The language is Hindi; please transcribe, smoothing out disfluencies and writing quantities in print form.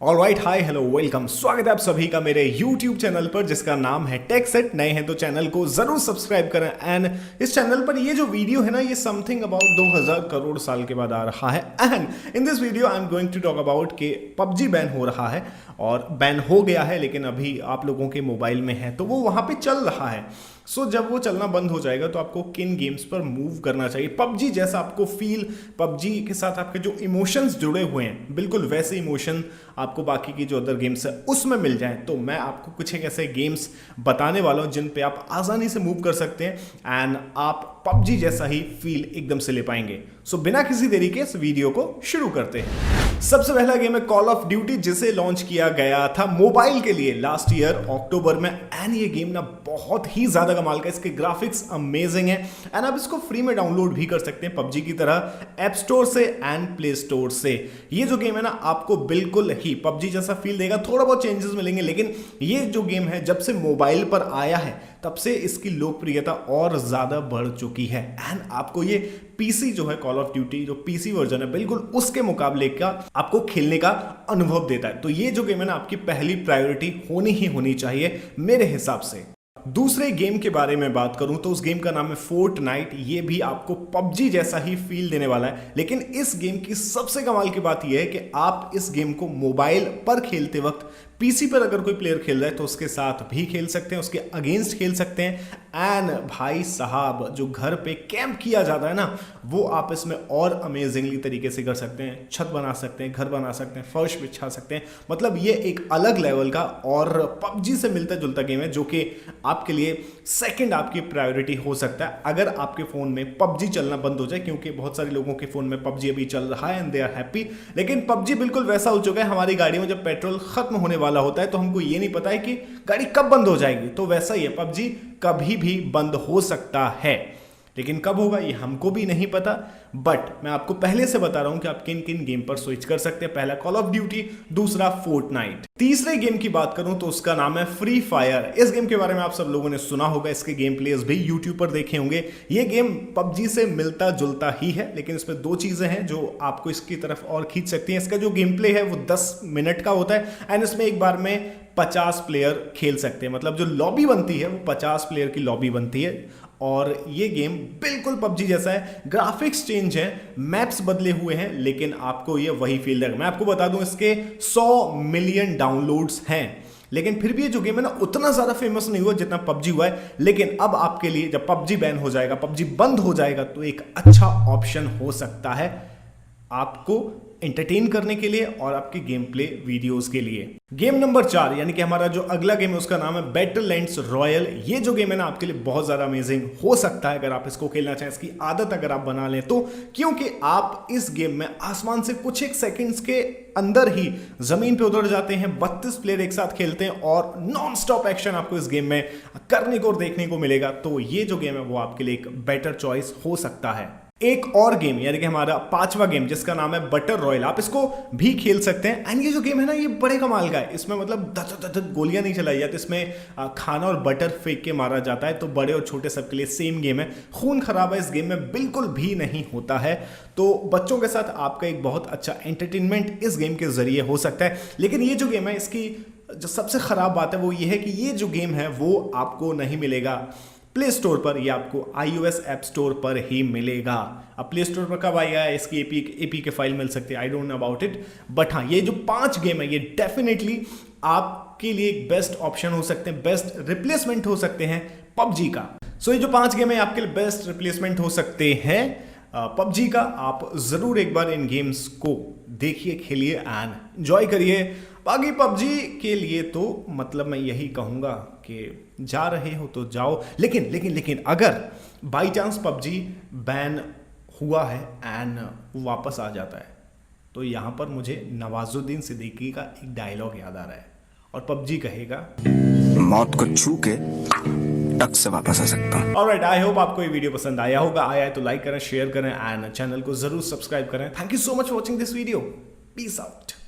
ऑलराइट, हाय, हेलो, वेलकम। स्वागत है आप सभी का मेरे YouTube चैनल पर जिसका नाम है टेक सेट। नए हैं तो चैनल को जरूर सब्सक्राइब करें। एंड इस चैनल पर ये जो वीडियो है ना, ये समथिंग अबाउट 2000 करोड़ साल के बाद आ रहा है। And in this video I am going to talk about कि PUBG बैन हो रहा है और बैन हो गया है, लेकिन अभी आप लोगों के मोबाइल में है तो वो वहां पे चल रहा है। सो जब वो चलना बंद हो जाएगा तो आपको किन गेम्स पर मूव करना चाहिए। PUBG जैसा आपको फील, PUBG के साथ आपके जो इमोशंस जुड़े हुए हैं, बिल्कुल वैसे इमोशन आपको बाकी की जो अदर गेम्स है उसमें मिल जाएं। तो मैं आपको कुछ एक ऐसे गेम्स बताने वाला हूं जिन पे आप आसानी से मूव कर सकते हैं एंड आप PUBG जैसा ही फील एकदम से ले पाएंगे। सो बिना किसी देरी के इस वीडियो को शुरू करते हैं। सबसे पहला गेम है कॉल ऑफ ड्यूटी, जिसे लॉन्च किया गया था मोबाइल के लिए लास्ट ईयर अक्टूबर में। एंड ये गेम ना बहुत ही ज्यादा कमाल का, इसके ग्राफिक्स अमेजिंग है एंड आप इसको फ्री में डाउनलोड भी कर सकते हैं PUBG की तरह ऐप स्टोर से एंड प्ले स्टोर से। ये जो गेम है ना, आपको बिल्कुल ही PUBG जैसा फील देगा। थोड़ा बहुत चेंजेस मिलेंगे, लेकिन ये जो गेम है जब से मोबाइल पर आया है तब से इसकी लोकप्रियता और ज्यादा बढ़ चुकी है। एंड आपको ये पीसी जो है, कॉल ऑफ ड्यूटी जो पीसी वर्जन है, बिल्कुल उसके मुकाबले का आपको खेलने का अनुभव देता है। तो ये जो गेम है ना, आपकी पहली प्रायोरिटी होनी ही होनी चाहिए मेरे हिसाब से। दूसरे गेम के बारे में बात करूं तो उस गेम का नाम है फोर्टनाइट। ये भी आपको PUBG जैसा ही फील देने वाला है, लेकिन इस गेम की सबसे कमाल की बात यह है कि आप इस गेम को मोबाइल पर खेलते वक्त पीसी पर अगर कोई प्लेयर खेल रहा है तो उसके साथ भी खेल सकते हैं, उसके अगेंस्ट खेल सकते हैं। एंड भाई साहब, जो घर पे कैंप किया जाता है ना, वो आप इसमें और अमेजिंगली तरीके से कर सकते हैं। छत बना सकते हैं, घर बना सकते हैं, फर्श बिछा सकते हैं। मतलब ये एक अलग लेवल का और PUBG से मिलता जुलता गेम है, जो कि आपके लिए सेकंड आपकी प्रायोरिटी हो सकता है अगर आपके फोन में PUBG चलना बंद हो जाए, क्योंकि बहुत सारे लोगों के फोन में PUBG अभी चल रहा है एंड दे आर हैप्पी। लेकिन PUBG बिल्कुल वैसा हो चुका है, हमारी गाड़ी में जब पेट्रोल खत्म होने वाला होता है तो हमको ये नहीं पता है कि गाड़ी कब बंद हो जाएगी। तो वैसा ही है, PUBG कभी भी बंद हो सकता है, लेकिन कब होगा ये हमको भी नहीं पता। बट मैं आपको पहले से बता रहा हूं कि आप किन किन गेम पर स्विच कर सकते हैं। पहला कॉल ऑफ ड्यूटी, दूसरा फोर्टनाइट। तीसरे गेम की बात करूं तो उसका नाम है फ्री फायर। इस गेम के बारे में आप सब लोगों ने सुना होगा, इसके गेम प्लेस भी यूट्यूब पर देखे होंगे। ये गेम PUBG से मिलता जुलता ही है, लेकिन इसमें दो चीजें हैं जो आपको इसकी तरफ और खींच सकती हैं। इसका जो गेम प्ले है वो 10 मिनट का होता है एंड इसमें एक बार में 50 प्लेयर खेल सकते हैं। मतलब जो लॉबी बनती है वो 50 प्लेयर की लॉबी बनती है। और ये गेम बिल्कुल PUBG जैसा है, ग्राफिक्स चेंज है, मैप्स बदले हुए हैं, लेकिन आपको ये वही फील देगा। मैं आपको बता दूं, इसके 100 मिलियन डाउनलोड्स हैं, लेकिन फिर भी ये जो गेम है ना, उतना ज्यादा फेमस नहीं हुआ जितना PUBG हुआ है। लेकिन अब आपके लिए जब PUBG बैन हो जाएगा, PUBG बंद हो जाएगा, तो एक अच्छा ऑप्शन हो सकता है आपको एंटरटेन करने के लिए और आपके गेम प्ले वीडियोस के लिए। गेम नंबर 4 यानी कि हमारा जो अगला गेम है उसका नाम है बैटललैंड्स रॉयल। ये जो गेम है ना, आपके लिए बहुत ज्यादा अमेजिंग हो सकता है अगर आप इसको खेलना चाहें, इसकी आदत अगर आप बना लें तो। क्योंकि आप इस गेम में आसमान से कुछ एक सेकंड्स के अंदर ही जमीन पे उतर जाते हैं। 32 प्लेयर एक साथ खेलते हैं और नॉन स्टॉप एक्शन आपको इस गेम में करने को और देखने को मिलेगा। तो ये जो गेम है वो आपके लिए एक बेटर चॉइस हो सकता है। एक और गेम यानी कि हमारा 5वां गेम, जिसका नाम है बटर रॉयल, आप इसको भी खेल सकते हैं। एंड ये जो गेम है ना, ये बड़े कमाल का है। इसमें मतलब धक गोलियां नहीं चलाई जाती, इसमें खाना और बटर फेंक के मारा जाता है। तो बड़े और छोटे सबके लिए सेम गेम है। खून खराबा इस गेम में बिल्कुल भी नहीं होता है। तो बच्चों के साथ आपका एक बहुत अच्छा एंटरटेनमेंट इस गेम के जरिए हो सकता है। लेकिन ये जो गेम है, इसकी जो सबसे खराब बात है वो ये है कि ये जो गेम है वो आपको नहीं मिलेगा प्ले स्टोर पर, ये आपको iOS ऐप स्टोर पर ही मिलेगा। अब प्ले स्टोर पर कब आएगा, इसकी एपी के फाइल मिल सकती है, I don't know about it. But हाँ, ये जो 5 गेम है ये डेफिनेटली आपके लिए एक बेस्ट ऑप्शन हो सकते हैं, बेस्ट रिप्लेसमेंट हो सकते हैं PUBG का। सो ये जो 5 गेम है आपके लिए बेस्ट रिप्लेसमेंट हो सकते हैं PUBG का। आप जरूर एक बार इन गेम्स को देखिए, खेलिए एंड एंजॉय करिए। बाकी PUBG के लिए तो मतलब मैं यही कहूंगा कि जा रहे हो तो जाओ, लेकिन अगर बाई चांस PUBG बैन हुआ है एंड वापस आ जाता है, तो यहां पर मुझे नवाजुद्दीन सिद्दीकी का एक डायलॉग याद आ रहा है और PUBG कहेगा, मौत को छू के टक से वापस आ सकता हूं। ऑलराइट, आई होप आपको ये वीडियो पसंद आया होगा। आया है तो लाइक करें, शेयर करें एंड चैनल को जरूर सब्सक्राइब करें। Thank you so much for watching this video. Peace out.